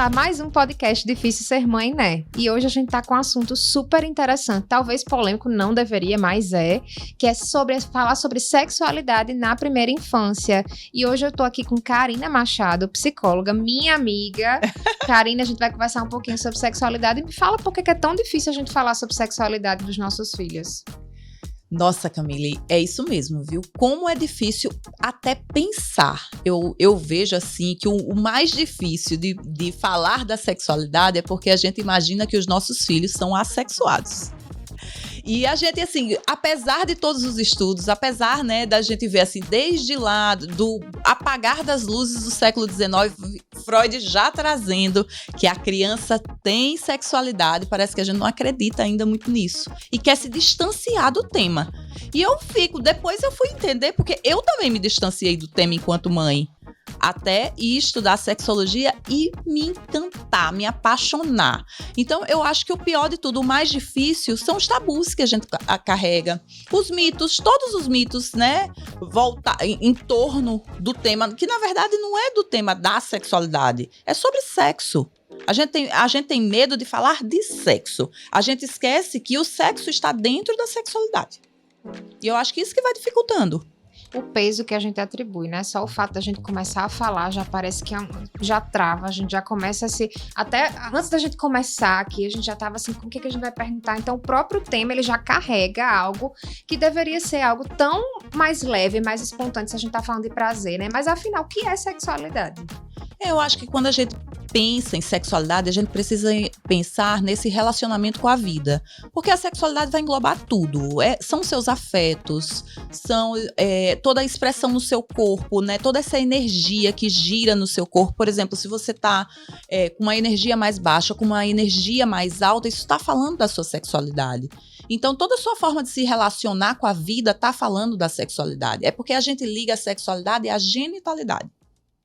a mais um podcast Difícil Ser Mãe, né? E hoje a gente tá com um assunto super interessante, talvez polêmico, não deveria, mas que é falar sobre sexualidade na primeira infância. E hoje eu tô aqui com Karina Machado, psicóloga, minha amiga. Karina, a gente vai conversar um pouquinho sobre sexualidade. E me fala por que é tão difícil a gente falar sobre sexualidade dos nossos filhos. Nossa, Camille, é isso mesmo, viu? Como é difícil até pensar. Eu vejo, assim, que o mais difícil de falar da sexualidade é porque a gente imagina que os nossos filhos são assexuados. E a gente, assim, apesar de todos os estudos, apesar, né, da gente ver, assim, desde lá, do apagar das luzes do século XIX, Freud já trazendo que a criança tem sexualidade, parece que a gente não acredita ainda muito nisso. E quer se distanciar do tema. E depois eu fui entender, porque eu também me distanciei do tema enquanto mãe. Até ir estudar sexologia e me encantar, me apaixonar. Então, eu acho que o pior de tudo, o mais difícil, são os tabus que a gente carrega. Os mitos, todos os mitos, né? Em torno do tema, que na verdade não é do tema da sexualidade, é sobre sexo. A gente tem medo de falar de sexo. A gente esquece que o sexo está dentro da sexualidade. E eu acho que isso que vai dificultando. O peso que a gente atribui, né? Só o fato da gente começar a falar já parece que já trava, a gente já começa a se... Até antes da gente começar aqui, a gente já tava assim, com o que a gente vai perguntar? Então, o próprio tema, ele já carrega algo que deveria ser algo tão mais leve, mais espontâneo, se a gente tá falando de prazer, né? Mas, afinal, o que é sexualidade? Eu acho que quando a gente pensa em sexualidade, a gente precisa pensar nesse relacionamento com a vida. Porque a sexualidade vai englobar tudo. São seus afetos, são toda a expressão no seu corpo, né? Toda essa energia que gira no seu corpo. Por exemplo, se você tá com uma energia mais baixa, com uma energia mais alta, isso está falando da sua sexualidade. Então, toda a sua forma de se relacionar com a vida está falando da sexualidade. É porque a gente liga a sexualidade à genitalidade.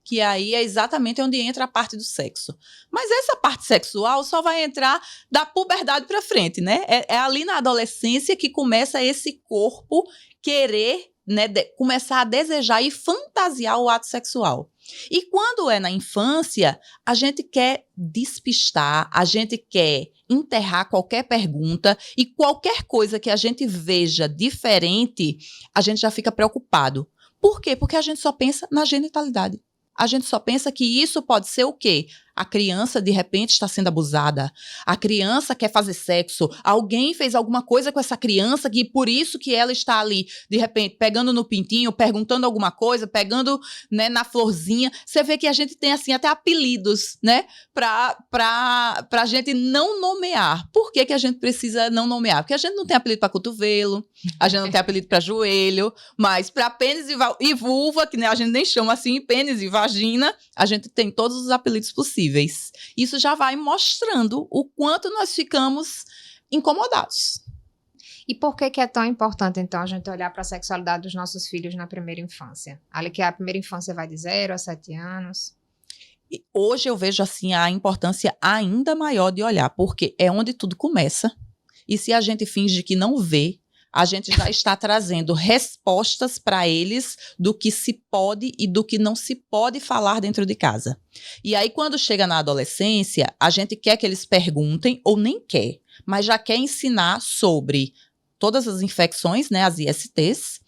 Que aí é exatamente onde entra a parte do sexo. Mas essa parte sexual só vai entrar da puberdade para frente, né? É ali na adolescência que começa esse corpo querer, né, começar a desejar e fantasiar o ato sexual. E quando é na infância, a gente quer despistar, a gente quer enterrar qualquer pergunta e qualquer coisa que a gente veja diferente, a gente já fica preocupado. Por quê? Porque a gente só pensa na genitalidade. A gente só pensa que isso pode ser o quê? A criança, de repente, está sendo abusada. A criança quer fazer sexo. Alguém fez alguma coisa com essa criança que por isso que ela está ali, de repente, pegando no pintinho, perguntando alguma coisa, pegando, né, na florzinha. Você vê que a gente tem, assim, até apelidos, né? Pra gente não nomear. Por que a gente precisa não nomear? Porque a gente não tem apelido para cotovelo, a gente não tem apelido para joelho, mas para pênis e vulva, que, né, a gente nem chama assim, pênis e vagina, a gente tem todos os apelidos possíveis. Isso já vai mostrando o quanto nós ficamos incomodados. E por que é tão importante, então, a gente olhar para a sexualidade dos nossos filhos na primeira infância? Ali que a primeira infância vai de 0 a 7 anos. E hoje eu vejo, assim, a importância ainda maior de olhar, porque é onde tudo começa. E se a gente finge que não vê, a gente já está trazendo respostas para eles do que se pode e do que não se pode falar dentro de casa. E aí, quando chega na adolescência, a gente quer que eles perguntem, ou nem quer, mas já quer ensinar sobre todas as infecções, né, as ISTs,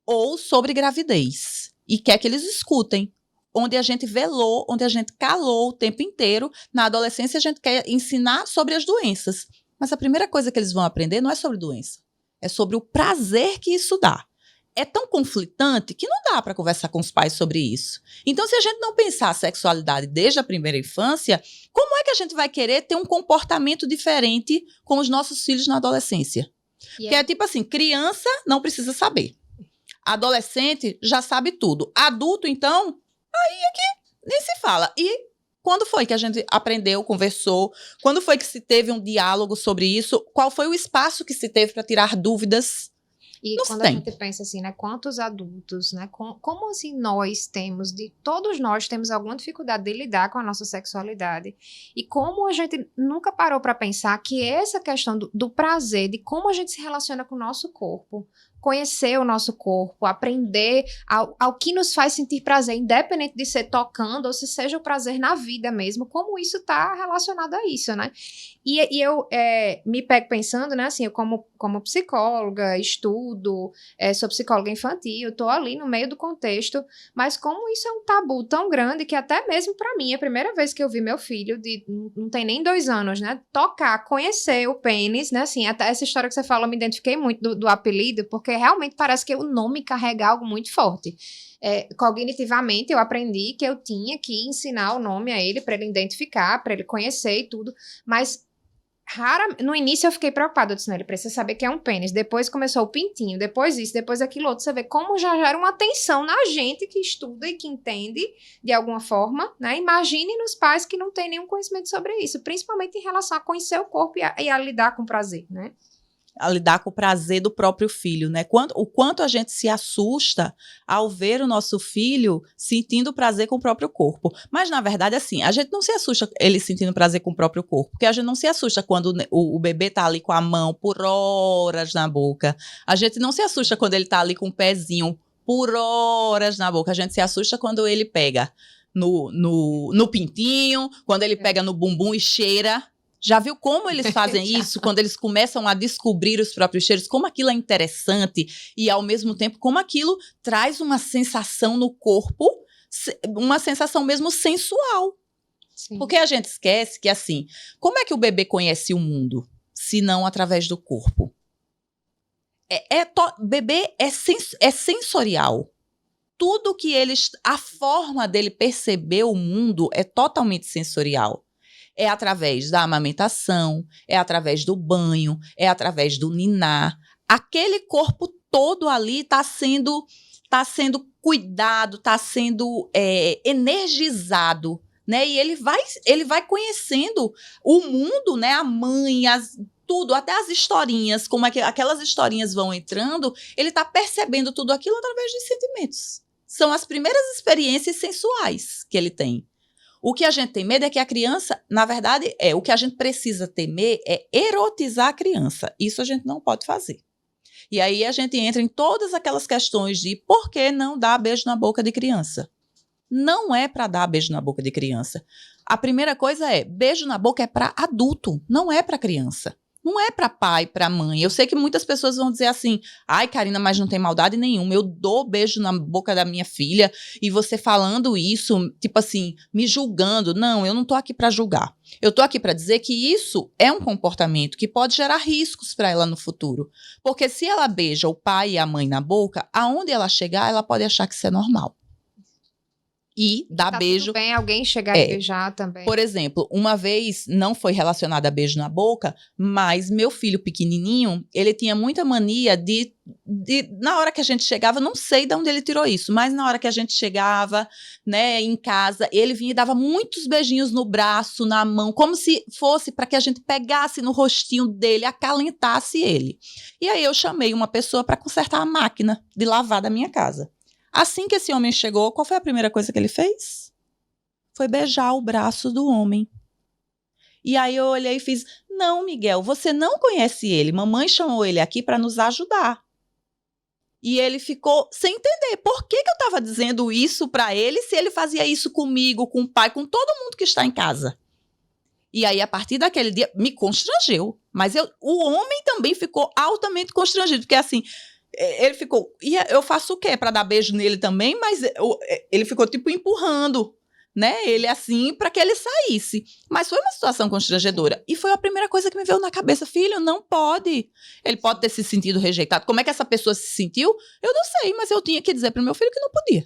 ou sobre gravidez. E quer que eles escutem. Onde a gente velou, onde a gente calou o tempo inteiro, na adolescência a gente quer ensinar sobre as doenças. Mas a primeira coisa que eles vão aprender não é sobre doença. É sobre o prazer que isso dá. É tão conflitante que não dá para conversar com os pais sobre isso. Então, se a gente não pensar a sexualidade desde a primeira infância, como é que a gente vai querer ter um comportamento diferente com os nossos filhos na adolescência? Que é tipo assim, criança não precisa saber. Adolescente já sabe tudo. Adulto, então, aí é que nem se fala. E quando foi que a gente aprendeu, conversou? Quando foi que se teve um diálogo sobre isso? Qual foi o espaço que se teve para tirar dúvidas? E não quando a gente pensa assim, né, quantos adultos, né, como assim todos nós temos alguma dificuldade de lidar com a nossa sexualidade, e como a gente nunca parou para pensar que essa questão do prazer, de como a gente se relaciona com o nosso corpo, conhecer o nosso corpo, aprender ao que nos faz sentir prazer, independente de ser tocando ou se seja o prazer na vida mesmo, como isso está relacionado a isso, né? E eu me pego pensando, né, assim, eu como psicóloga, estudo, sou psicóloga infantil, estou ali no meio do contexto, mas como isso é um tabu tão grande que até mesmo para mim, a primeira vez que eu vi meu filho, não tem nem 2 anos, né, tocar, conhecer o pênis, né, assim, até essa história que você fala, eu me identifiquei muito do apelido, porque realmente parece que o nome carrega algo muito forte. Cognitivamente eu aprendi que eu tinha que ensinar o nome a ele, para ele identificar, para ele conhecer e tudo, mas no início eu fiquei preocupada, eu disse, não, ele precisa saber que é um pênis, depois começou o pintinho, depois isso, depois aquilo outro, você vê como já gera uma tensão na gente que estuda e que entende de alguma forma, né, imagine nos pais que não têm nenhum conhecimento sobre isso, principalmente em relação a conhecer o corpo e a lidar com prazer, né. A lidar com o prazer do próprio filho, né? O quanto a gente se assusta ao ver o nosso filho sentindo prazer com o próprio corpo. Mas, na verdade, assim, a gente não se assusta ele sentindo prazer com o próprio corpo, porque a gente não se assusta quando o bebê tá ali com a mão por horas na boca. A gente não se assusta quando ele tá ali com o pezinho por horas na boca. A gente se assusta quando ele pega no pintinho, quando ele pega no bumbum e cheira. Já viu como eles fazem isso? Quando eles começam a descobrir os próprios cheiros, como aquilo é interessante e, ao mesmo tempo, como aquilo traz uma sensação no corpo, uma sensação mesmo sensual. Sim. Porque a gente esquece que, assim, como é que o bebê conhece o mundo, se não através do corpo? Bebê é sensorial. Tudo que a forma dele perceber o mundo é totalmente sensorial. É através da amamentação, é através do banho, é através do ninar. Aquele corpo todo ali está sendo cuidado, está sendo energizado, né? E ele vai conhecendo o mundo, né? A mãe, tudo, até as historinhas, como é que aquelas historinhas vão entrando, ele está percebendo tudo aquilo através dos sentimentos. São as primeiras experiências sensuais que ele tem. O que a gente tem medo é que a criança, na verdade, o que a gente precisa temer é erotizar a criança. Isso a gente não pode fazer. E aí a gente entra em todas aquelas questões de por que não dar beijo na boca de criança. Não é para dar beijo na boca de criança. A primeira coisa beijo na boca é para adulto, não é para criança. Não é para pai, para mãe. Eu sei que muitas pessoas vão dizer assim, ai, Karina, mas não tem maldade nenhuma. Eu dou beijo na boca da minha filha e você falando isso, tipo assim, me julgando. Não, eu não tô aqui para julgar. Eu tô aqui para dizer que isso é um comportamento que pode gerar riscos para ela no futuro. Porque se ela beija o pai e a mãe na boca, aonde ela chegar, ela pode achar que isso é normal. E dar beijo. Tudo bem alguém chegar e beijar também. Por exemplo, uma vez, não foi relacionado a beijo na boca, mas meu filho pequenininho, ele tinha muita mania de na hora que a gente chegava, não sei de onde ele tirou isso, mas na hora que a gente chegava, né, em casa, ele vinha e dava muitos beijinhos no braço, na mão, como se fosse para que a gente pegasse no rostinho dele, acalentasse ele. E aí eu chamei uma pessoa para consertar a máquina de lavar da minha casa. Assim que esse homem chegou, qual foi a primeira coisa que ele fez? Foi beijar o braço do homem. E aí eu olhei e fiz, não, Miguel, você não conhece ele. Mamãe chamou ele aqui para nos ajudar. E ele ficou sem entender por que eu estava dizendo isso para ele, se ele fazia isso comigo, com o pai, com todo mundo que está em casa. E aí, a partir daquele dia, me constrangeu. Mas o homem também ficou altamente constrangido, porque assim... Ele ficou, e eu faço o quê? Para dar beijo nele também, mas ele ficou tipo empurrando, né? Ele assim, para que ele saísse. Mas foi uma situação constrangedora. E foi a primeira coisa que me veio na cabeça. Filho, não pode. Ele pode ter se sentido rejeitado. Como é que essa pessoa se sentiu? Eu não sei, mas eu tinha que dizer para o meu filho que não podia.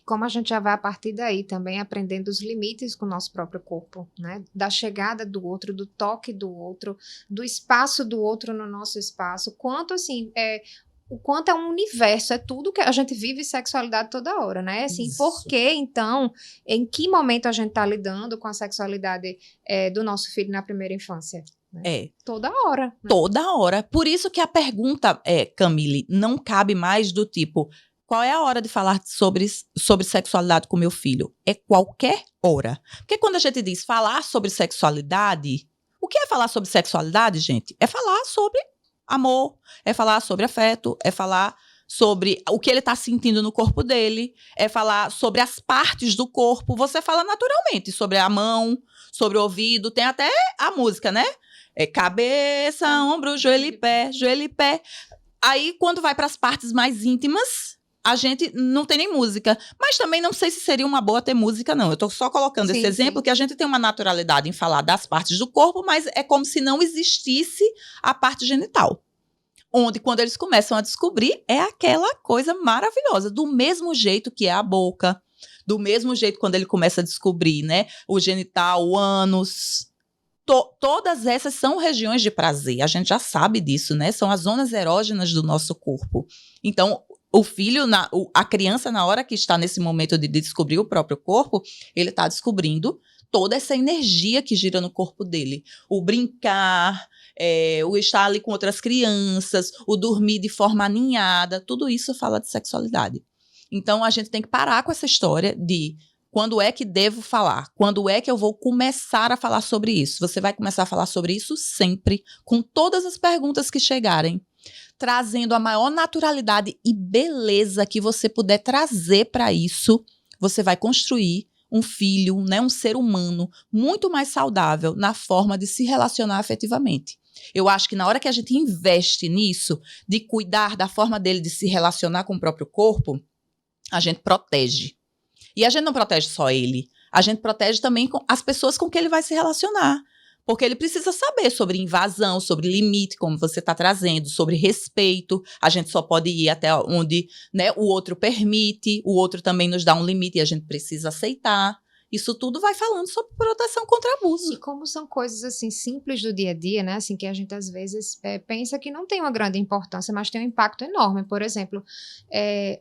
Como a gente já vai a partir daí também aprendendo os limites com o nosso próprio corpo, né? Da chegada do outro, do toque do outro, do espaço do outro no nosso espaço. Quanto assim, o quanto é um universo, é tudo que a gente vive sexualidade toda hora, né? Assim, por que, então, em que momento a gente tá lidando com a sexualidade do nosso filho na primeira infância? Né? Toda hora. Né? Toda hora. Por isso que a pergunta, Camille, não cabe mais do tipo, qual é a hora de falar sobre sexualidade com meu filho? É qualquer hora. Porque quando a gente diz falar sobre sexualidade, o que é falar sobre sexualidade, gente? É falar sobre amor, é falar sobre afeto, é falar sobre o que ele está sentindo no corpo dele, é falar sobre as partes do corpo. Você fala naturalmente sobre a mão, sobre o ouvido, tem até a música, né? É cabeça, ombro, joelho e pé, joelho e pé. Aí, quando vai para as partes mais íntimas, a gente não tem nem música. Mas também não sei se seria uma boa ter música, não. Eu tô só colocando esse exemplo, que a gente tem uma naturalidade em falar das partes do corpo, mas é como se não existisse a parte genital. Onde, quando eles começam a descobrir, é aquela coisa maravilhosa. Do mesmo jeito que é a boca, do mesmo jeito quando ele começa a descobrir, né? O genital, o ânus. Todas essas são regiões de prazer. A gente já sabe disso, né? São as zonas erógenas do nosso corpo. Então, o filho, a criança, na hora que está nesse momento de descobrir o próprio corpo, ele está descobrindo toda essa energia que gira no corpo dele. O brincar, o estar ali com outras crianças, o dormir de forma aninhada, tudo isso fala de sexualidade. Então, a gente tem que parar com essa história de quando é que devo falar, quando é que eu vou começar a falar sobre isso. Você vai começar a falar sobre isso sempre, com todas as perguntas que chegarem, trazendo a maior naturalidade e beleza que você puder trazer para isso. Você vai construir um filho, né, um ser humano muito mais saudável na forma de se relacionar afetivamente. Eu acho que na hora que a gente investe nisso, de cuidar da forma dele de se relacionar com o próprio corpo, a gente protege. E a gente não protege só ele, a gente protege também as pessoas com que ele vai se relacionar. Porque ele precisa saber sobre invasão, sobre limite, como você está trazendo, sobre respeito. A gente só pode ir até onde, né, o outro permite, o outro também nos dá um limite e a gente precisa aceitar. Isso tudo vai falando sobre proteção contra abuso. E como são coisas, assim, simples do dia a dia, né? Assim, que a gente, às vezes, pensa que não tem uma grande importância, mas tem um impacto enorme. Por exemplo,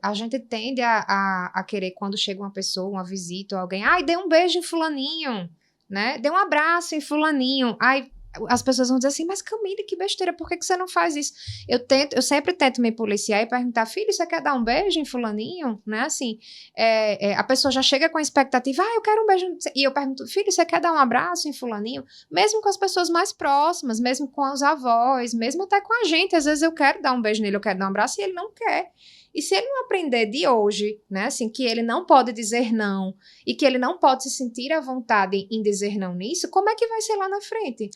a gente tende a querer, quando chega uma pessoa, uma visita ou alguém, ai, dê um beijo em fulaninho, né? Dê um abraço em fulaninho. Ai, as pessoas vão dizer assim, mas Camille, que besteira, por que você não faz isso? Eu sempre tento me policiar e perguntar, filho, você quer dar um beijo em fulaninho? Né? Assim, a pessoa já chega com a expectativa, eu quero um beijo, e eu pergunto, filho, você quer dar um abraço em fulaninho? Mesmo com as pessoas mais próximas, mesmo com os avós, mesmo até com a gente, às vezes eu quero dar um beijo nele, eu quero dar um abraço, e ele não quer. E se ele não aprender de hoje, né, assim, que ele não pode dizer não e que ele não pode se sentir à vontade em dizer não nisso, como é que vai ser lá na frente?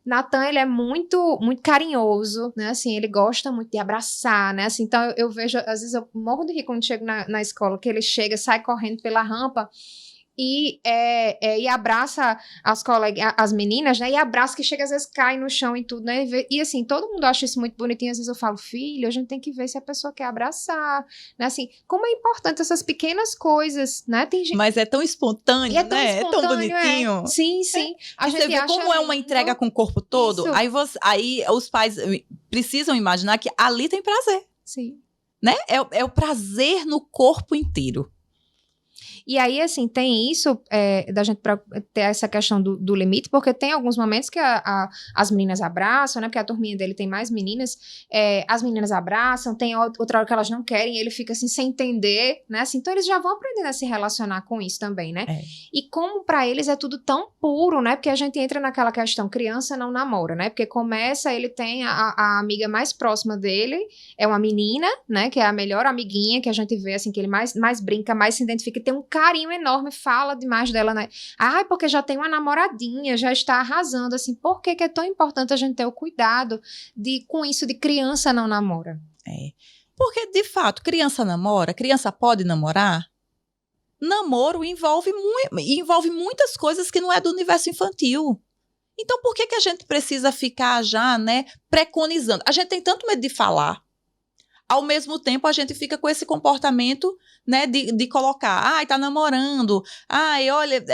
Natan, ele é muito, muito carinhoso, né, assim, ele gosta muito de abraçar, né, assim, então eu vejo, às vezes eu morro de rir quando chego na escola, que ele chega, sai correndo pela rampa e abraça as colegas, as meninas, né, e abraça que chega, às vezes cai no chão e tudo, né, e assim, todo mundo acha isso muito bonitinho, às vezes eu falo, filho, a gente tem que ver se a pessoa quer abraçar, né, assim, como é importante essas pequenas coisas, né, tem gente... Mas é tão espontâneo, é tão né, espontâneo, é tão bonitinho. Sim, sim. A gente você vê acha como é uma entrega com o corpo todo, aí os pais precisam imaginar que ali tem prazer. Sim. Né? É o prazer no corpo inteiro. E aí, assim, tem isso da gente ter essa questão do limite, porque tem alguns momentos que as meninas abraçam, né? Porque a turminha dele tem mais meninas, as meninas abraçam, tem outra hora que elas não querem, e ele fica assim, sem entender, né? Assim, então eles já vão aprendendo a se relacionar com isso também, né? E como pra eles é tudo tão puro, né? Porque a gente entra naquela questão, criança não namora, né? Porque começa, ele tem a amiga mais próxima dele, é uma menina, né? Que é a melhor amiguinha que a gente vê, assim, que ele mais brinca, mais se identifica, tem um carinho enorme, fala demais dela, né? Ai, porque já tem uma namoradinha, já está arrasando, assim, por que é tão importante a gente ter o cuidado com isso de criança não namora? Porque, de fato, criança namora, criança pode namorar? Namoro envolve muitas coisas que não é do universo infantil. Então, por que a gente precisa ficar já, né, preconizando? A gente tem tanto medo de falar. Ao mesmo tempo, a gente fica com esse comportamento, né, de colocar, ai, tá namorando, ai, olha,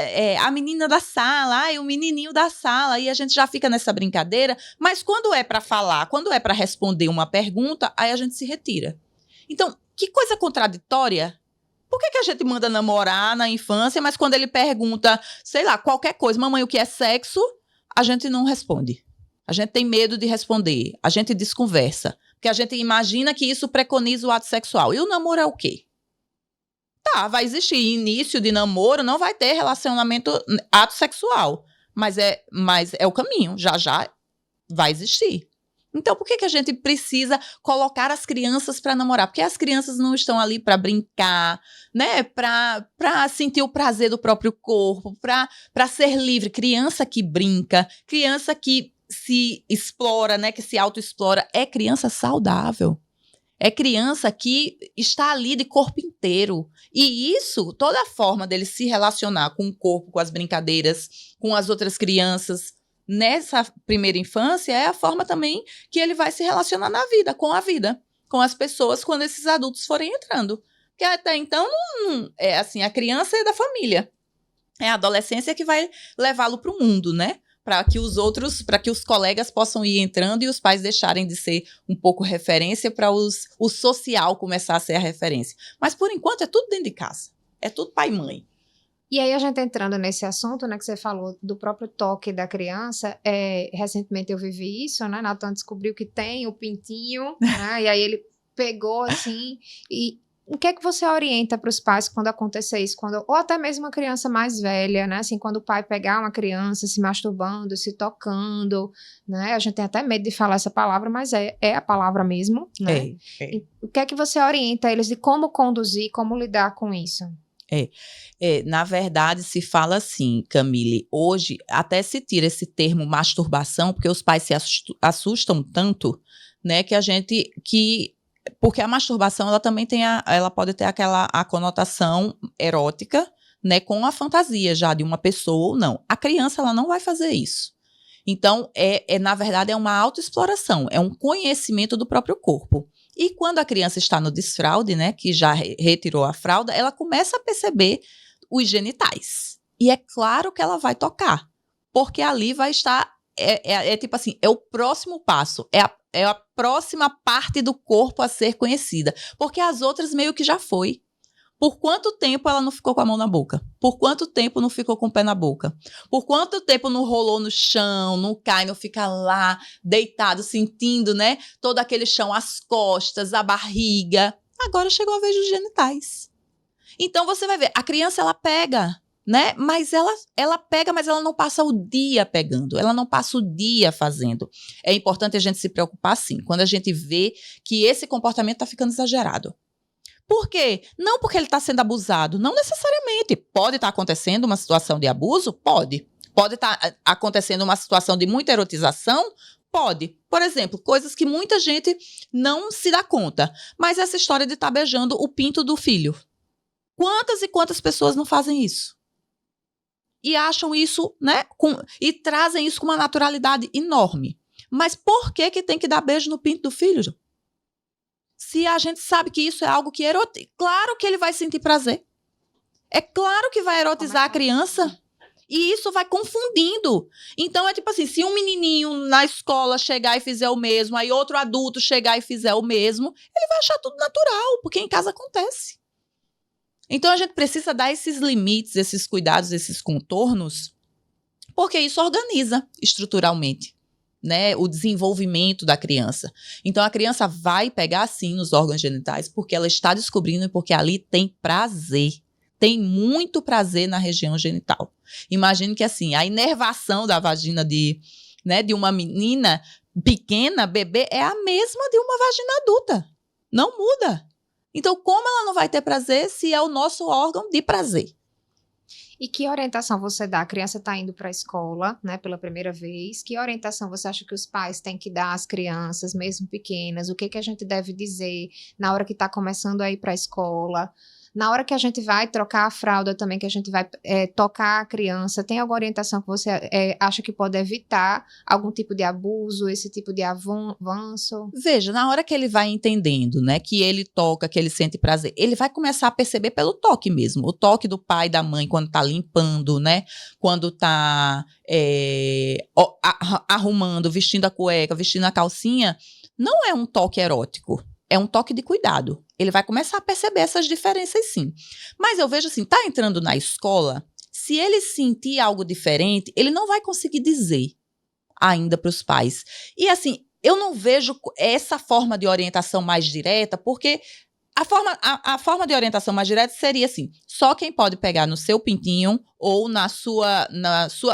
a menina da sala, ai, o menininho da sala, e a gente já fica nessa brincadeira, mas quando é para falar, quando é para responder uma pergunta, aí a gente se retira. Então, que coisa contraditória. Por que a gente manda namorar na infância, mas quando ele pergunta, sei lá, qualquer coisa, mamãe, o que é sexo, a gente não responde. A gente tem medo de responder, a gente desconversa. Porque a gente imagina que isso preconiza o ato sexual. E o namoro é o quê? Tá, vai existir início de namoro, não vai ter relacionamento, ato sexual. Mas é o caminho, já vai existir. Então, por que a gente precisa colocar as crianças para namorar? Porque as crianças não estão ali para brincar, né? Para sentir o prazer do próprio corpo, para ser livre. Criança que brinca, criança que se explora, né? Que se autoexplora, é criança saudável. É criança que está ali de corpo inteiro. E isso, toda a forma dele se relacionar com o corpo, com as brincadeiras, com as outras crianças, nessa primeira infância, é a forma também que ele vai se relacionar na vida, com as pessoas, quando esses adultos forem entrando. Porque até então, é assim, a criança é da família. É a adolescência que vai levá-lo para o mundo, né? Para que os colegas possam ir entrando e os pais deixarem de ser um pouco referência para o social começar a ser a referência. Mas, por enquanto, é tudo dentro de casa. É tudo pai e mãe. E aí, a gente entrando nesse assunto, né, que você falou do próprio toque da criança, recentemente eu vivi isso, né, Natan descobriu que tem o pintinho, né, e aí ele pegou, assim, e o que é que você orienta para os pais quando acontecer isso? Ou até mesmo uma criança mais velha, né, assim, quando o pai pegar uma criança se masturbando, se tocando, né, a gente tem até medo de falar essa palavra, mas é a palavra mesmo, né? O que é que você orienta eles de como conduzir, como lidar com isso? Na verdade, se fala assim, Camille, hoje até se tira esse termo masturbação, porque os pais se assustam tanto, né, porque a masturbação, ela também ela pode ter a conotação erótica, né, com a fantasia já de uma pessoa ou não. A criança, ela não vai fazer isso. Então, na verdade, é uma autoexploração, é um conhecimento do próprio corpo. E quando a criança está no desfraude, né, que já retirou a fralda, ela começa a perceber os genitais. E é claro que ela vai tocar, porque ali vai estar, tipo assim, é o próximo passo, é a próxima parte do corpo a ser conhecida, porque as outras meio que já foi. Por quanto tempo ela não ficou com a mão na boca? Por quanto tempo não ficou com o pé na boca? Por quanto tempo não rolou no chão, não cai, não fica lá, deitado, sentindo, né? Todo aquele chão, as costas, a barriga. Agora chegou a vez dos genitais. Então, você vai ver, a criança, ela pega, né? Mas ela pega, mas ela não passa o dia pegando. Ela não passa o dia fazendo. É importante a gente se preocupar, sim, quando a gente vê que esse comportamento está ficando exagerado. Por quê? Não porque ele está sendo abusado, não necessariamente. Pode estar acontecendo uma situação de abuso? Pode. Pode estar acontecendo uma situação de muita erotização? Pode. Por exemplo, coisas que muita gente não se dá conta. Mas essa história de estar beijando o pinto do filho. Quantas e quantas pessoas não fazem isso? E acham isso, né? E trazem isso com uma naturalidade enorme. Mas por que tem que dar beijo no pinto do filho? Se a gente sabe que isso é algo que erotiza, claro que ele vai sentir prazer. É claro que vai erotizar a criança. E isso vai confundindo. Então, é tipo assim, se um menininho na escola chegar e fizer o mesmo, aí outro adulto chegar e fizer o mesmo, ele vai achar tudo natural, porque em casa acontece. Então, a gente precisa dar esses limites, esses cuidados, esses contornos, porque isso organiza estruturalmente, né, o desenvolvimento da criança. Então, a criança vai pegar, sim, nos órgãos genitais, porque ela está descobrindo e porque ali tem prazer. Tem muito prazer na região genital. Imagine que, assim, a inervação da vagina de uma menina pequena, bebê, é a mesma de uma vagina adulta. Não muda. Então, como ela não vai ter prazer se é o nosso órgão de prazer? E que orientação você dá? A criança está indo para a escola, né, pela primeira vez. Que orientação você acha que os pais têm que dar às crianças, mesmo pequenas? O que a gente deve dizer na hora que está começando a ir para a escola? Na hora que a gente vai trocar a fralda também, que a gente vai tocar a criança, tem alguma orientação que você acha que pode evitar algum tipo de abuso, esse tipo de avanço? Veja, na hora que ele vai entendendo, né, que ele toca, que ele sente prazer, ele vai começar a perceber pelo toque mesmo. O toque do pai e da mãe quando tá limpando, né, quando tá arrumando, vestindo a cueca, vestindo a calcinha, não é um toque erótico. É um toque de cuidado. Ele vai começar a perceber essas diferenças, sim. Mas eu vejo assim, tá entrando na escola, se ele sentir algo diferente, ele não vai conseguir dizer ainda para os pais. E assim, eu não vejo essa forma de orientação mais direta, porque a forma de orientação mais direta seria assim, só quem pode pegar no seu pintinho ou na sua,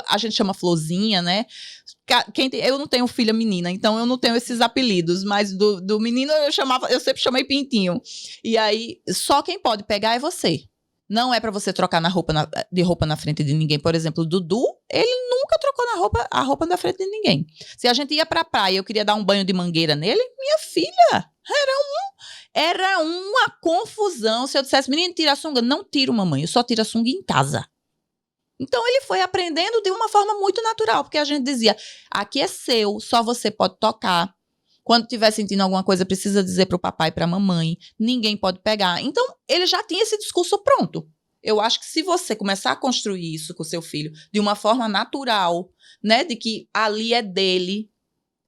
a gente chama florzinha, né? Eu não tenho filha menina, então eu não tenho esses apelidos, mas do menino eu sempre chamei Pintinho. E aí, só quem pode pegar é você. Não é pra você trocar de roupa na frente de ninguém. Por exemplo, o Dudu, ele nunca trocou a roupa na frente de ninguém. Se a gente ia pra praia e eu queria dar um banho de mangueira nele, minha filha, era uma confusão. Se eu dissesse, menino, tira a sunga. Não tiro, mamãe, eu só tiro a sunga em casa. Então, ele foi aprendendo de uma forma muito natural, porque a gente dizia, aqui é seu, só você pode tocar. Quando estiver sentindo alguma coisa, precisa dizer para o papai e para a mamãe. Ninguém pode pegar. Então, ele já tinha esse discurso pronto. Eu acho que se você começar a construir isso com o seu filho de uma forma natural, né, de que ali é dele,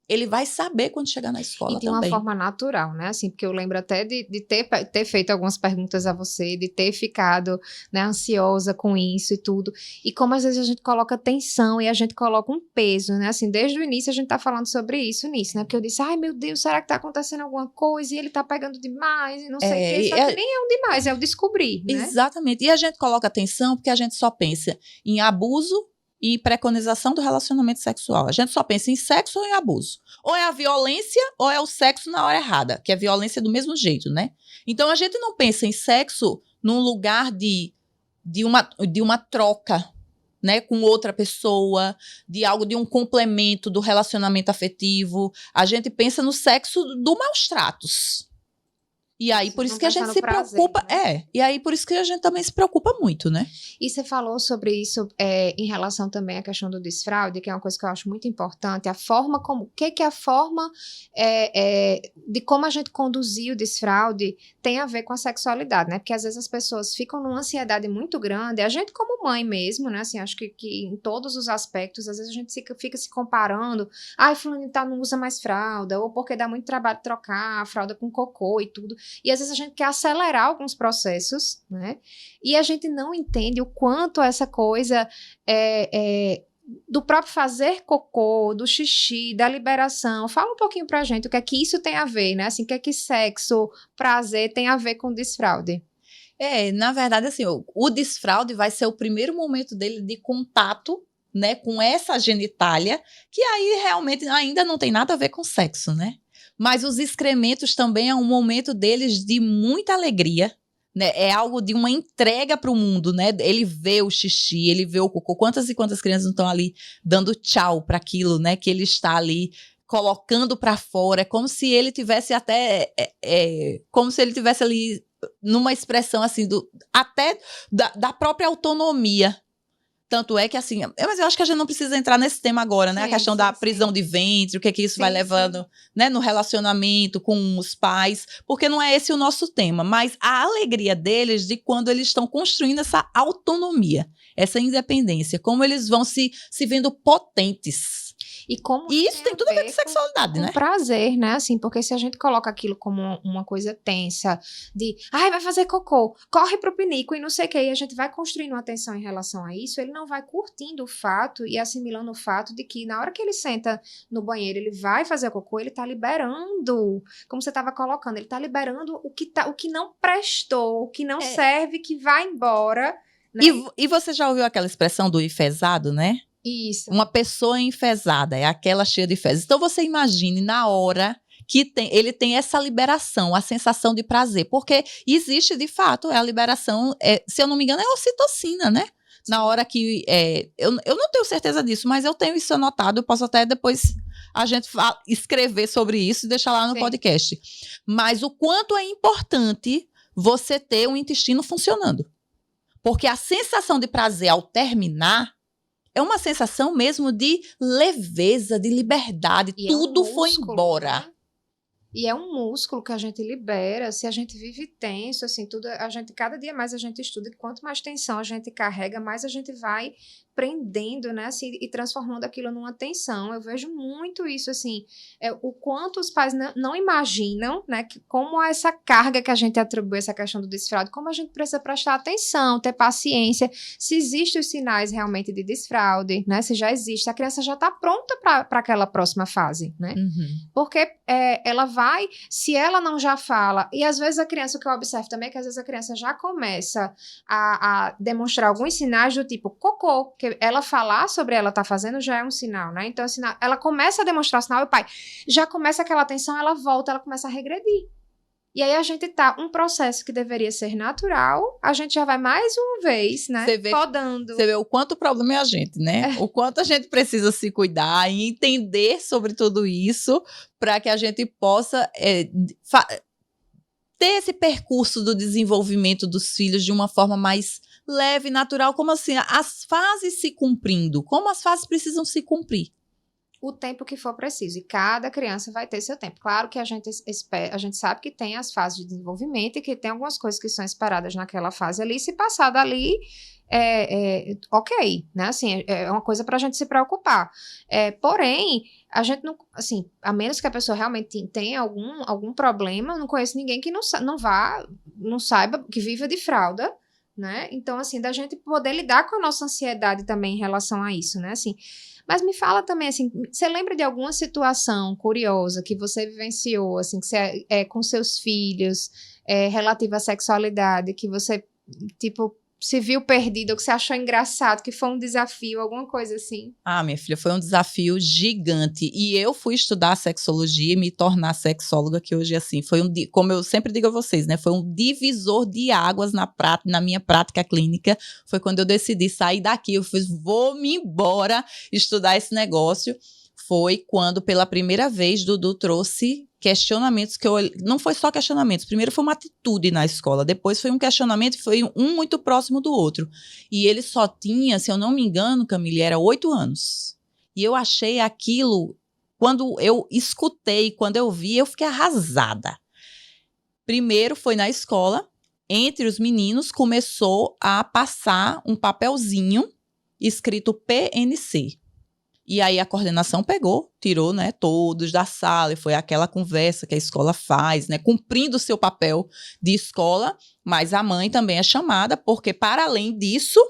ele vai saber quando chegar na escola também. E de uma forma natural, né? Assim, porque eu lembro até de ter feito algumas perguntas a você, de ter ficado, né, ansiosa com isso e tudo. E como às vezes a gente coloca tensão e a gente coloca um peso, né? Assim, desde o início a gente tá falando sobre isso nisso, né? Porque eu disse, ai meu Deus, será que tá acontecendo alguma coisa? E ele tá pegando demais e não sei o quê. Só que nem é um demais, é o descobrir, né? Exatamente. E a gente coloca atenção porque a gente só pensa em abuso e preconização do relacionamento sexual. A gente só pensa em sexo ou em abuso. Ou é a violência ou é o sexo na hora errada, que é violência do mesmo jeito, né? Então, a gente não pensa em sexo num lugar de uma troca, né, com outra pessoa, de um complemento do relacionamento afetivo. A gente pensa no sexo do maus tratos. E aí, por isso que a gente se preocupa. Né? E aí, por isso que a gente também se preocupa muito, né? E você falou sobre isso em relação também à questão do desfraude, que é uma coisa que eu acho muito importante. A forma como. O que é a forma de como a gente conduzir o desfraude tem a ver com a sexualidade, né? Porque às vezes as pessoas ficam numa ansiedade muito grande. A gente, como mãe mesmo, né? Assim, acho que em todos os aspectos, às vezes a gente fica se comparando. Ai, fulano de tal não usa mais fralda, ou porque dá muito trabalho trocar a fralda com cocô e tudo. E às vezes a gente quer acelerar alguns processos, né? E a gente não entende o quanto essa coisa do próprio fazer cocô, do xixi, da liberação. Fala um pouquinho pra gente o que é que isso tem a ver, né? Assim, o que é que sexo, prazer tem a ver com desfraude? Na verdade, assim, o desfraude vai ser o primeiro momento dele de contato, né, com essa genitália, que aí realmente ainda não tem nada a ver com sexo, né? Mas os excrementos também é um momento deles de muita alegria, né? É algo de uma entrega para o mundo, né? Ele vê o xixi, ele vê o cocô. Quantas e quantas crianças não estão ali dando tchau para aquilo, né? Que ele está ali colocando para fora. É como se ele tivesse como se ele tivesse ali numa expressão assim até da própria autonomia. Tanto é que, assim, mas eu acho que a gente não precisa entrar nesse tema agora, né? Sim, a questão da prisão de ventre, o que é que isso vai levando, né? No relacionamento com os pais, porque não é esse o nosso tema, mas a alegria deles de quando eles estão construindo essa autonomia, essa independência, como eles vão se vendo potentes. E isso tem tudo a ver com sexualidade, né? Prazer, né? Assim, porque se a gente coloca aquilo como uma coisa tensa, de, vai fazer cocô, corre pro pinico e não sei o que, e a gente vai construindo uma tensão em relação a isso, ele não vai curtindo o fato e assimilando o fato de que na hora que ele senta no banheiro, ele vai fazer cocô, ele tá liberando, como você tava colocando, ele tá liberando o que não prestou, o que não serve, que vai embora. Né? E você já ouviu aquela expressão do enfesado, né? Isso. Uma pessoa enfesada, é aquela cheia de fezes. Então, você imagine na hora que ele tem essa liberação, a sensação de prazer. Porque existe, de fato, a liberação, se eu não me engano, é ocitocina, né? Na hora que... eu não tenho certeza disso, mas eu tenho isso anotado. Eu posso até depois a gente escrever sobre isso e deixar lá no podcast. Mas o quanto é importante você ter um intestino funcionando. Porque a sensação de prazer ao terminar é uma sensação mesmo de leveza, de liberdade. E tudo foi embora. Né? E é um músculo que a gente libera. Se a gente vive tenso, assim, cada dia mais a gente estuda. E quanto mais tensão a gente carrega, mais a gente vai prendendo, né, assim, e transformando aquilo numa tensão. Eu vejo muito isso, assim, o quanto os pais não imaginam, né, como essa carga que a gente atribui a essa questão do desfraude, como a gente precisa prestar atenção, ter paciência, se existem os sinais realmente de desfraude, né, se já existe, a criança já está pronta para aquela próxima fase, né, porque ela vai, se ela não já fala, e às vezes a criança, o que eu observo também é que às vezes a criança já começa a demonstrar alguns sinais do tipo cocô, Porque ela falar sobre ela tá fazendo já é um sinal, né? Então, assim, ela começa a demonstrar o sinal e o pai já começa aquela tensão, ela volta, ela começa a regredir. E aí a gente tá, um processo que deveria ser natural, a gente já vai mais uma vez, né, podando. Você vê o quanto o problema é a gente, né? O quanto a gente precisa se cuidar e entender sobre tudo isso para que a gente possa ter esse percurso do desenvolvimento dos filhos de uma forma mais leve e natural, como assim, as fases se cumprindo, como as fases precisam se cumprir. O tempo que for preciso. E cada criança vai ter seu tempo. Claro que a gente sabe que tem as fases de desenvolvimento e que tem algumas coisas que são esperadas naquela fase ali. Se passar dali, ok, né? Assim, é uma coisa para a gente se preocupar. Porém, a gente não, assim, a menos que a pessoa realmente tenha algum problema, eu não conheço ninguém que não saiba, que viva de fralda, né? Então, assim, da gente poder lidar com a nossa ansiedade também em relação a isso, né? Assim, mas me fala também, assim, você lembra de alguma situação curiosa que você vivenciou, assim, que você, com seus filhos, relativa à sexualidade, que você, tipo, se viu perdido, ou que você achou engraçado, que foi um desafio, alguma coisa assim? Ah, minha filha, foi um desafio gigante. E eu fui estudar sexologia e me tornar sexóloga, que hoje, assim, foi como eu sempre digo a vocês, né? Foi um divisor de águas na minha prática clínica. Foi quando eu decidi sair daqui. Eu fiz, vou-me embora estudar esse negócio. Foi quando, pela primeira vez, Dudu trouxe questionamentos que não foi só questionamentos. Primeiro foi uma atitude na escola, depois foi um questionamento e foi um muito próximo do outro. E ele só tinha, se eu não me engano, Camille, era 8 anos. E eu achei aquilo, quando eu escutei, quando eu vi, eu fiquei arrasada. Primeiro foi na escola, entre os meninos começou a passar um papelzinho escrito PNC. E aí a coordenação pegou, tirou, né, todos da sala, e foi aquela conversa que a escola faz, né, cumprindo o seu papel de escola, mas a mãe também é chamada, porque para além disso,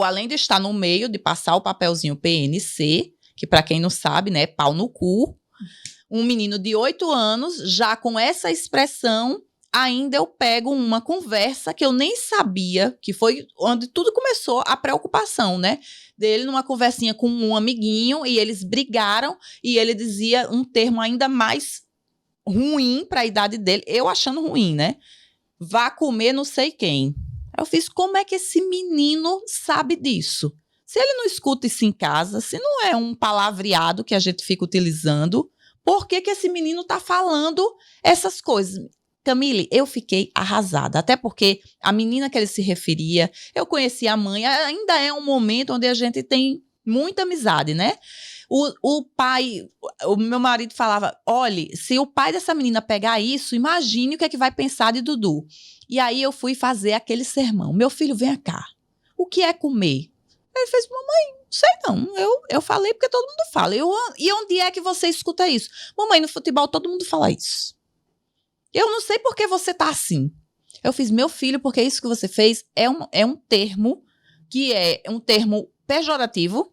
além de estar no meio, de passar o papelzinho PNC, que para quem não sabe, né, pau no cu, um menino de 8 anos, já com essa expressão, ainda eu pego uma conversa que eu nem sabia, que foi onde tudo começou, a preocupação, né? Dele numa conversinha com um amiguinho, e eles brigaram, e ele dizia um termo ainda mais ruim para a idade dele, eu achando ruim, né? Vá comer não sei quem. Eu fiz, como é que esse menino sabe disso? Se ele não escuta isso em casa, se não é um palavreado que a gente fica utilizando, por que esse menino tá falando essas coisas? Camille, eu fiquei arrasada, até porque a menina que ele se referia, eu conheci a mãe, ainda é um momento onde a gente tem muita amizade, né? O pai, o meu marido falava, olhe, se o pai dessa menina pegar isso, imagine o que é que vai pensar de Dudu. E aí eu fui fazer aquele sermão, meu filho, vem cá, o que é comer? Ele fez, mamãe, não sei não, eu falei porque todo mundo fala. E onde é que você escuta isso? Mamãe, no futebol todo mundo fala isso. Eu não sei por que você tá assim. Eu fiz, meu filho, porque isso que você fez é um termo que é um termo pejorativo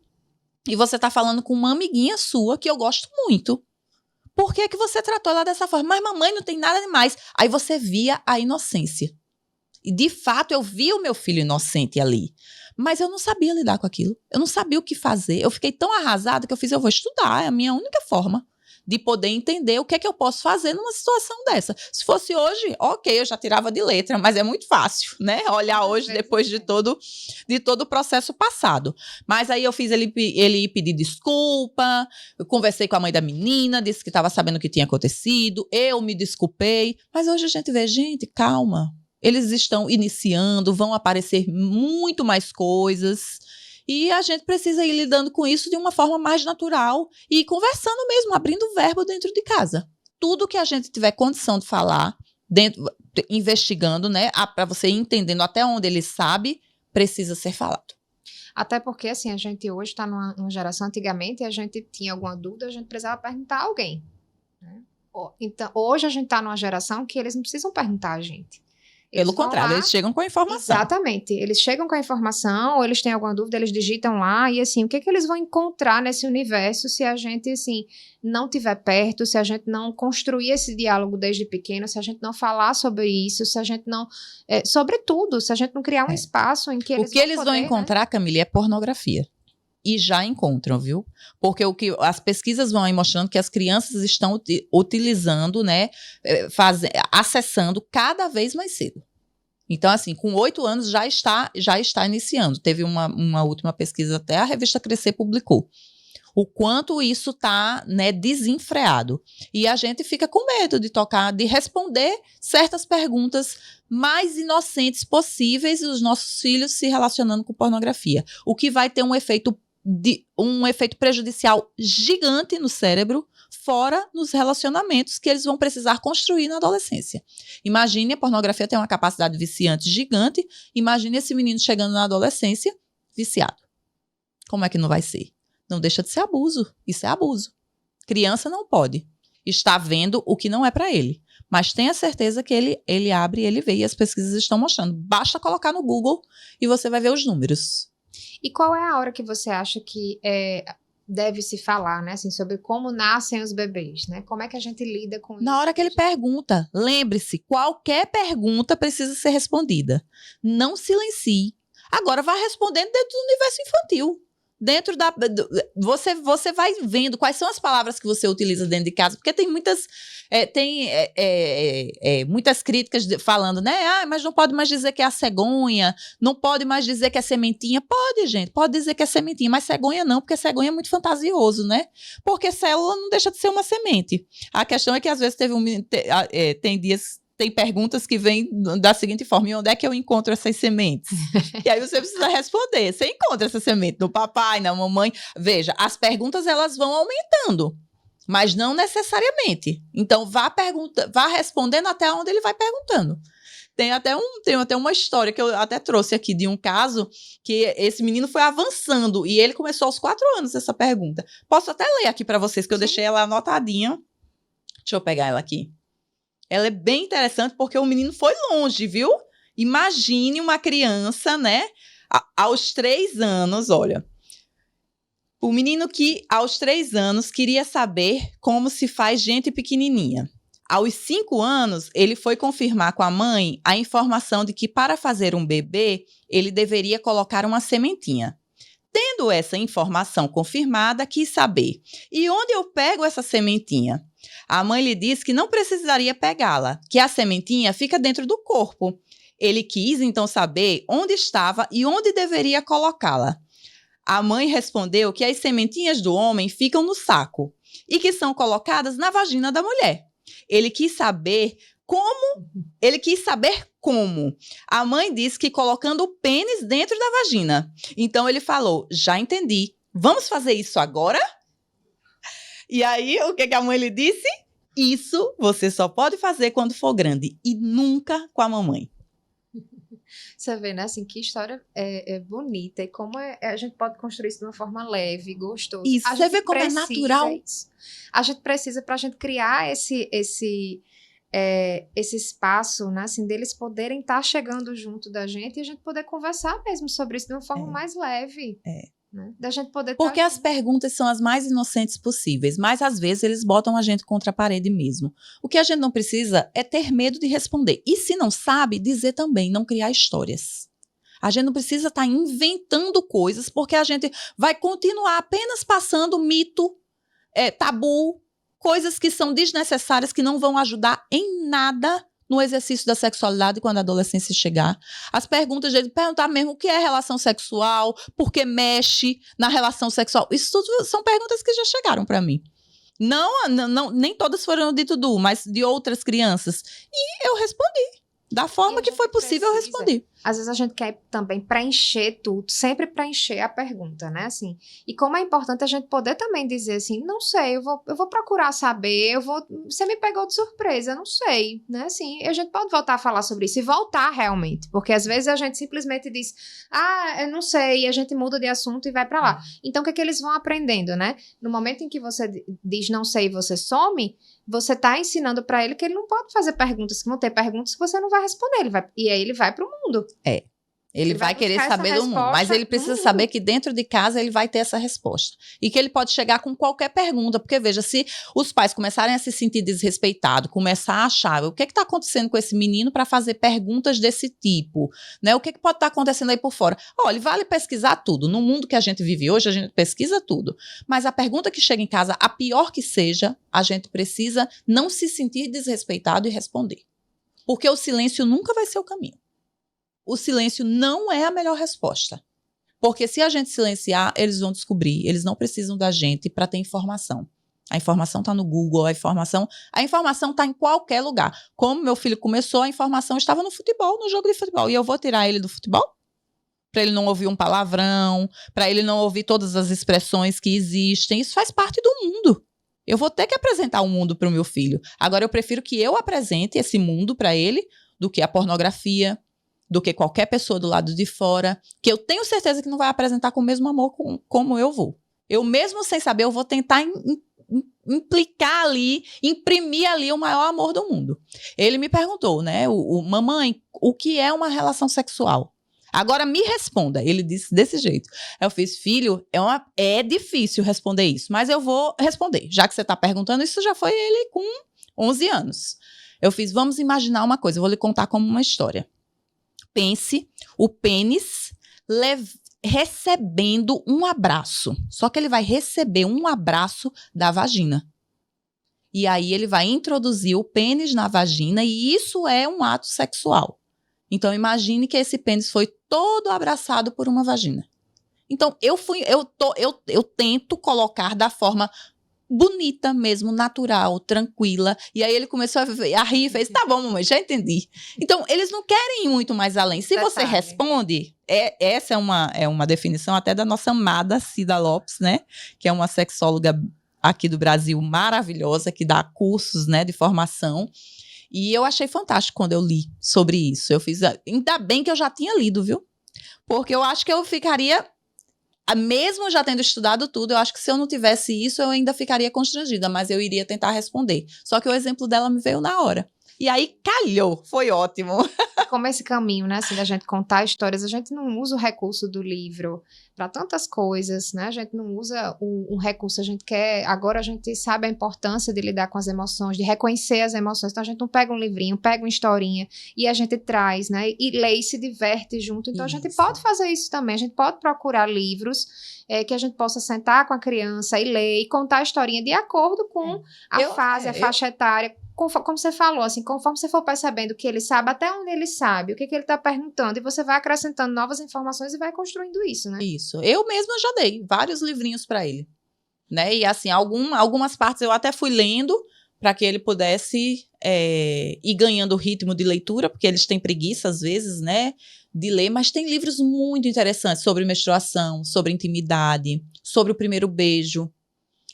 e você tá falando com uma amiguinha sua que eu gosto muito. Por que você tratou ela dessa forma? Mas mamãe, não tem nada demais. Aí você via a inocência. E de fato eu vi o meu filho inocente ali. Mas eu não sabia lidar com aquilo. Eu não sabia o que fazer. Eu fiquei tão arrasada que eu fiz, eu vou estudar. É a minha única forma de poder entender o que é que eu posso fazer numa situação dessa. Se fosse hoje, ok, eu já tirava de letra, mas é muito fácil, né? Olhar hoje, depois de todo o processo passado. Mas aí eu fiz ele ir pedir desculpa, eu conversei com a mãe da menina, disse que estava sabendo o que tinha acontecido, eu me desculpei, mas hoje a gente vê, gente, calma. Eles estão iniciando, vão aparecer muito mais coisas. E a gente precisa ir lidando com isso de uma forma mais natural e conversando mesmo, abrindo o verbo dentro de casa. Tudo que a gente tiver condição de falar, investigando, né, para você ir entendendo até onde ele sabe, precisa ser falado. Até porque, assim, a gente hoje está numa geração, antigamente, a gente tinha alguma dúvida, a gente precisava perguntar a alguém. Né? Então, hoje a gente está numa geração que eles não precisam perguntar a gente. Pelo contrário, eles chegam com a informação. Exatamente. Eles chegam com a informação, ou eles têm alguma dúvida, eles digitam lá, e assim, o que eles vão encontrar nesse universo se a gente, assim, não estiver perto, se a gente não construir esse diálogo desde pequeno, se a gente não falar sobre isso, se a gente não... sobre tudo, se a gente não criar um espaço em que eles vão encontrar, né? Camille, é pornografia. E já encontram, viu? Porque as pesquisas vão aí mostrando que as crianças estão utilizando, né, acessando cada vez mais cedo. Então, assim, com 8 anos já está iniciando. Teve uma última pesquisa, até a revista Crescer publicou. O quanto isso está, né, desenfreado. E a gente fica com medo de responder certas perguntas mais inocentes possíveis dos nossos filhos se relacionando com pornografia. O que vai ter um efeito prejudicial gigante no cérebro, fora nos relacionamentos que eles vão precisar construir na adolescência. Imagine, a pornografia tem uma capacidade viciante gigante, imagine esse menino chegando na adolescência viciado. Como é que não vai ser? Não deixa de ser abuso, isso é abuso. Criança não pode estar vendo o que não é para ele, mas tenha certeza que ele abre e ele vê, e as pesquisas estão mostrando. Basta colocar no Google e você vai ver os números. E qual é a hora que você acha que deve se falar, né, assim, sobre como nascem os bebês, né? Como é que a gente lida com isso? Na hora que ele pergunta, lembre-se, qualquer pergunta precisa ser respondida. Não silencie. Agora vá respondendo dentro do universo infantil. Dentro da... Você vai vendo quais são as palavras que você utiliza dentro de casa, porque tem muitas muitas críticas falando, né? Ah, mas não pode mais dizer que é a cegonha, não pode mais dizer que é sementinha. Pode, gente, pode dizer que é sementinha, mas cegonha não, porque cegonha é muito fantasioso, né? Porque célula não deixa de ser uma semente. A questão é que às vezes tem perguntas que vêm da seguinte forma: e onde é que eu encontro essas sementes? E aí você precisa responder. Você encontra essa semente no papai, na mamãe. Veja, as perguntas elas vão aumentando, mas não necessariamente. Então vá respondendo até onde ele vai perguntando. Tem até uma história que eu até trouxe aqui de um caso que esse menino foi avançando e ele começou aos 4 anos essa pergunta. Posso até ler aqui para vocês, que eu deixei ela anotadinha. Deixa eu pegar ela aqui. Ela é bem interessante porque o menino foi longe, viu? Imagine uma criança, né? Aos 3 anos, olha. O menino que, aos 3 anos, queria saber como se faz gente pequenininha. Aos 5 anos, ele foi confirmar com a mãe a informação de que, para fazer um bebê, ele deveria colocar uma sementinha. Tendo essa informação confirmada, quis saber: e onde eu pego essa sementinha? A mãe lhe disse que não precisaria pegá-la, que a sementinha fica dentro do corpo. Ele quis, então, saber onde estava e onde deveria colocá-la. A mãe respondeu que as sementinhas do homem ficam no saco e que são colocadas na vagina da mulher. Ele quis saber como. A mãe disse que colocando o pênis dentro da vagina. Então, ele falou: já entendi. Vamos fazer isso agora? E aí, o que a mãe lhe disse? Isso você só pode fazer quando for grande e nunca com a mamãe. Você vê, né, assim, que história bonita e como a gente pode construir isso de uma forma leve, gostosa. Isso, você vê como é natural. Isso. A gente precisa, para a gente criar esse espaço, né, assim, deles poderem estar chegando junto da gente e a gente poder conversar mesmo sobre isso de uma forma mais leve. Né? Da gente poder Porque as perguntas são as mais inocentes possíveis, mas às vezes eles botam a gente contra a parede mesmo. O que a gente não precisa é ter medo de responder. E se não sabe, dizer também, não criar histórias. A gente não precisa estar inventando coisas, porque a gente vai continuar apenas passando mito, tabu, coisas que são desnecessárias, que não vão ajudar em nada no exercício da sexualidade quando a adolescência chegar. As perguntas de perguntar mesmo o que é relação sexual, por que mexe na relação sexual. Isso tudo são perguntas que já chegaram para mim. Não, nem todas foram de Dudu, mas de outras crianças. E eu respondi. Da forma que foi possível, eu respondi. às vezes a gente quer também preencher tudo, sempre preencher a pergunta, né, assim, e como é importante a gente poder também dizer assim, não sei, eu vou procurar saber, você me pegou de surpresa, eu não sei, né, assim, e a gente pode voltar a falar sobre isso, e voltar realmente, porque às vezes a gente simplesmente diz, eu não sei, e a gente muda de assunto e vai pra lá. Então, o que é que eles vão aprendendo, né? No momento em que você diz não sei e você some, você tá ensinando pra ele que ele não pode fazer perguntas, que vão ter perguntas que você não vai responder, e aí ele vai pro mundo. Ele vai querer saber do mundo, mas ele precisa saber que dentro de casa ele vai ter essa resposta. E que ele pode chegar com qualquer pergunta, porque veja, se os pais começarem a se sentir desrespeitados, começar a achar o que está acontecendo com esse menino para fazer perguntas desse tipo, né? O que pode estar acontecendo aí por fora? Olha, vale pesquisar tudo. No mundo que a gente vive hoje, a gente pesquisa tudo. Mas a pergunta que chega em casa, a pior que seja, a gente precisa não se sentir desrespeitado e responder. Porque o silêncio nunca vai ser o caminho. O silêncio não é a melhor resposta. Porque se a gente silenciar, eles vão descobrir. Eles não precisam da gente para ter informação. A informação está no Google, a informação está em qualquer lugar. Como meu filho começou, a informação estava no futebol, no jogo de futebol. E eu vou tirar ele do futebol? Para ele não ouvir um palavrão, para ele não ouvir todas as expressões que existem. Isso faz parte do mundo. Eu vou ter que apresentar o mundo para o meu filho. Agora, eu prefiro que eu apresente esse mundo para ele do que a pornografia, do que qualquer pessoa do lado de fora, que eu tenho certeza que não vai apresentar com o mesmo amor como eu vou. Eu mesmo sem saber, eu vou tentar implicar ali, imprimir ali o maior amor do mundo. Ele me perguntou, né, mamãe, o que é uma relação sexual? Agora me responda. Ele disse desse jeito. Eu fiz, filho, é difícil responder isso, mas eu vou responder. Já que você está perguntando, isso já foi ele com 11 anos. Eu fiz, vamos imaginar uma coisa, eu vou lhe contar como uma história. Pense o pênis recebendo um abraço. Só que ele vai receber um abraço da vagina. E aí ele vai introduzir o pênis na vagina e isso é um ato sexual. Então imagine que esse pênis foi todo abraçado por uma vagina. Então eu tento colocar da forma bonita mesmo, natural, tranquila. E aí ele começou a rir e fez, tá bom, mamãe, já entendi. Então, eles não querem ir muito mais além. Se você responde, essa é uma definição até da nossa amada Cida Lopes, né? Que é uma sexóloga aqui do Brasil maravilhosa, que dá cursos, né, de formação. E eu achei fantástico quando eu li sobre isso. Eu fiz, ainda bem que eu já tinha lido, viu? Porque eu acho que eu ficaria... Mesmo já tendo estudado tudo, eu acho que se eu não tivesse isso, eu ainda ficaria constrangida, mas eu iria tentar responder. Só que o exemplo dela me veio na hora. E aí, calhou. Foi ótimo. Como esse caminho, né, assim, da gente contar histórias, a gente não usa o recurso do livro para tantas coisas, né, a gente não usa um recurso, agora a gente sabe a importância de lidar com as emoções, de reconhecer as emoções, então a gente não pega um livrinho, pega uma historinha e a gente traz, né, e lê e se diverte junto, então isso. A gente pode fazer isso também, a gente pode procurar livros que a gente possa sentar com a criança e ler e contar a historinha de acordo com a faixa etária, como você falou, assim, conforme você for percebendo que ele sabe, até onde ele sabe, o que ele está perguntando, e você vai acrescentando novas informações e vai construindo isso, né? Isso. Eu mesma já dei vários livrinhos para ele, né? E assim, algumas partes eu até fui lendo para que ele pudesse ir ganhando o ritmo de leitura, porque eles têm preguiça às vezes, né, de ler, mas tem livros muito interessantes sobre menstruação, sobre intimidade, sobre o primeiro beijo.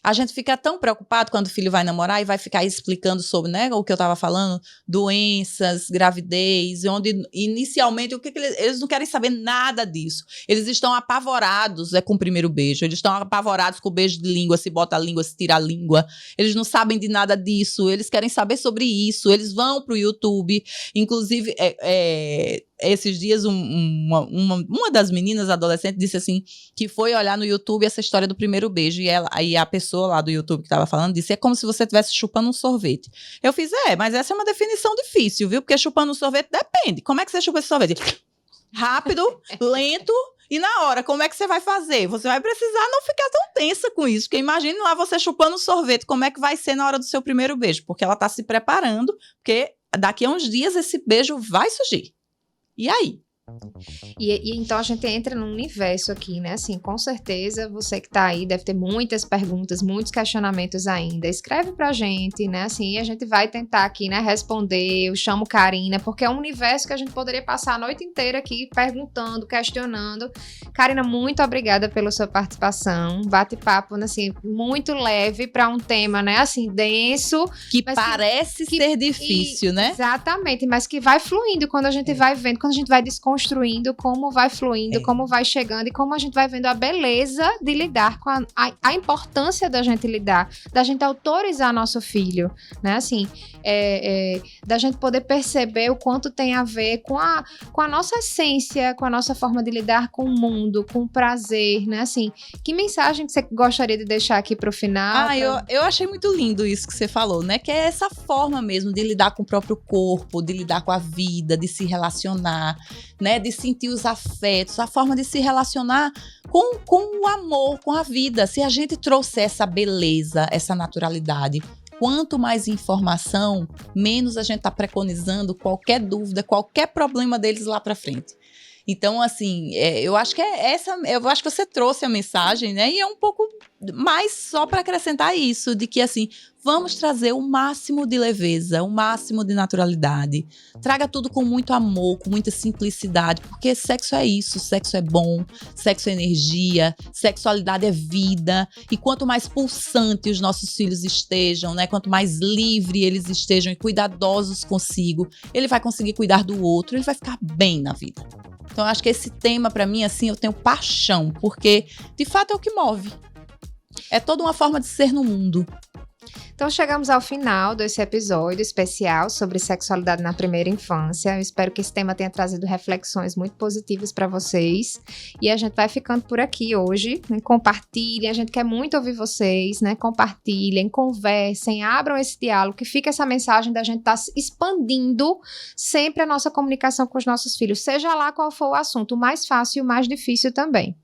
A gente fica tão preocupado quando o filho vai namorar e vai ficar explicando sobre, né, o que eu estava falando, doenças, gravidez, onde inicialmente eles não querem saber nada disso. Eles estão apavorados com o primeiro beijo, eles estão apavorados com o beijo de língua, se bota a língua, se tira a língua. Eles não sabem de nada disso, eles querem saber sobre isso, eles vão pro YouTube. Inclusive, esses dias uma das meninas adolescentes disse assim, que foi olhar no YouTube essa história do primeiro beijo, e a pessoa lá do YouTube que estava falando disse, é como se você estivesse chupando um sorvete. Eu fiz, mas essa é uma definição difícil, viu? Porque chupando um sorvete depende. Como é que você chupa esse sorvete? Rápido, lento e na hora. Como é que você vai fazer? Você vai precisar não ficar tão tensa com isso, porque imagine lá você chupando um sorvete, como é que vai ser na hora do seu primeiro beijo? Porque ela está se preparando, porque daqui a uns dias esse beijo vai surgir. E aí? E então a gente entra num universo aqui, né? Assim, com certeza você que tá aí deve ter muitas perguntas, muitos questionamentos ainda. Escreve pra gente, né? Assim, a gente vai tentar aqui, né, responder. Eu chamo Karina, porque é um universo que a gente poderia passar a noite inteira aqui perguntando, questionando. Karina, muito obrigada pela sua participação. Bate-papo, assim, muito leve para um tema, né? Assim, denso. Que parece ser difícil, né? Exatamente, mas que vai fluindo quando a gente vai vendo, quando a gente vai desconstruindo, como vai fluindo, como vai chegando e como a gente vai vendo a beleza de lidar com a importância da gente lidar, da gente autorizar nosso filho, né? Assim, da gente poder perceber o quanto tem a ver com a nossa essência, com a nossa forma de lidar com o mundo, com o prazer, né? Assim, que mensagem que você gostaria de deixar aqui pro final? Eu achei muito lindo isso que você falou, né? Que é essa forma mesmo de lidar com o próprio corpo, de lidar com a vida, de se relacionar, né? De sentir os afetos, a forma de se relacionar com o amor, com a vida. Se a gente trouxer essa beleza, essa naturalidade, quanto mais informação, menos a gente está preconizando qualquer dúvida, qualquer problema deles lá para frente. Então, assim, eu acho que eu acho que você trouxe a mensagem, né? E é um pouco mais só para acrescentar isso, de que, assim, vamos trazer o máximo de leveza, o máximo de naturalidade. Traga tudo com muito amor, com muita simplicidade, porque sexo é isso, sexo é bom, sexo é energia, sexualidade é vida. E quanto mais pulsante os nossos filhos estejam, né? Quanto mais livre eles estejam e cuidadosos consigo, ele vai conseguir cuidar do outro, ele vai ficar bem na vida. Então, eu acho que esse tema, para mim, assim, eu tenho paixão, porque, de fato, é o que move. É toda uma forma de ser no mundo. Então chegamos ao final desse episódio especial sobre sexualidade na primeira infância. Eu espero que esse tema tenha trazido reflexões muito positivas para vocês. E a gente vai ficando por aqui hoje. Né? Compartilhem, a gente quer muito ouvir vocês, né? Compartilhem, conversem, abram esse diálogo, que fica essa mensagem da gente estar expandindo sempre a nossa comunicação com os nossos filhos, seja lá qual for o assunto, o mais fácil e o mais difícil também.